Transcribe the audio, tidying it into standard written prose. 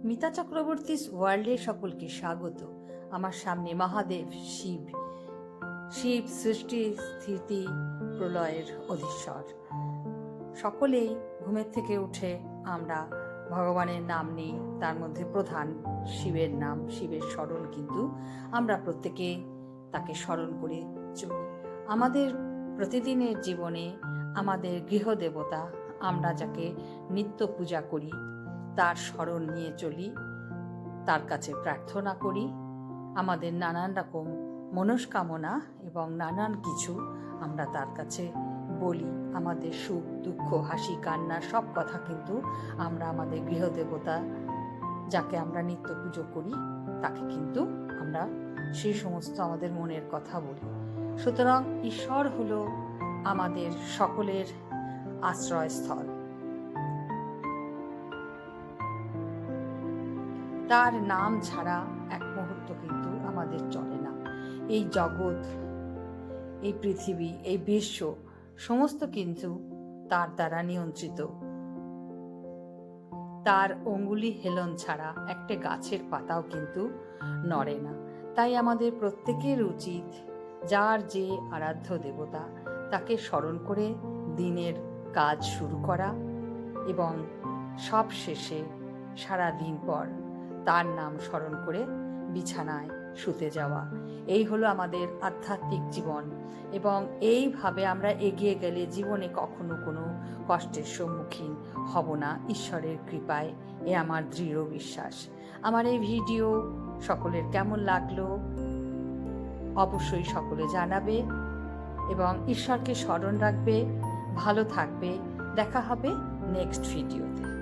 মিতা চক্রবর্তীস ওয়ার্ল্ডে সকলকে স্বাগত। আমার সামনে মহাদেব শিব সৃষ্টি স্থিতি প্রলয়ের অধীশ্বর। সকলেই ঘুমের থেকে উঠে আমরা ভগবানের নাম নিই, তার মধ্যে প্রধান শিবের নাম, শিবের স্মরণ কিন্তু আমরা প্রত্যেকে তাকে স্মরণ করে চলি। আমাদের প্রতিদিনের জীবনে আমাদের গৃহদেবতা, আমরা যাকে নিত্য পূজা করি, তার স্মরণ নিয়ে চলি, তার কাছে প্রার্থনা করি। আমাদের নানান রকম মনস্কামনা এবং নানান কিছু আমরা তার কাছে বলি। আমাদের সুখ দুঃখ হাসি কান্না সব কথা কিন্তু আমরা আমাদের গৃহদেবতা, যাকে আমরা নিত্য পুজো করি, তাকে কিন্তু আমরা সেই সমস্ত আমাদের মনের কথা বলি। সুতরাং ঈশ্বর হলো আমাদের সকলের আশ্রয়স্থল। তার নাম ছাড়া এক মুহূর্ত কিন্তু আমাদের চলে না। এই জগৎ, এই পৃথিবী, এই বিশ্ব সমস্ত কিন্তু তার দ্বারা নিয়ন্ত্রিত। তার অঙ্গুলি হেলন ছাড়া একটা গাছের পাতাও কিন্তু নড়ে না। তাই আমাদের প্রত্যেকের উচিত যার যে আরাধ্য দেবতা, তাকে স্মরণ করে দিনের কাজ শুরু করা এবং সব শেষে সারা দিন পর তার নাম স্মরণ করে বিছানায় শুতে যাওয়া। এই হলো আমাদের আধ্যাত্মিক জীবন এবং এইভাবে আমরা এগিয়ে গেলে জীবনে কখনো কোনো কষ্টের সম্মুখীন হব না, ঈশ্বরের কৃপায়। এ আমার দৃঢ় বিশ্বাস। আমার এই ভিডিও সকলের কেমন লাগলো অবশ্যই সকলে জানাবে এবং ঈশ্বরকে স্মরণ রাখবে। ভালো থাকবে। দেখা হবে নেক্সট ভিডিওতে।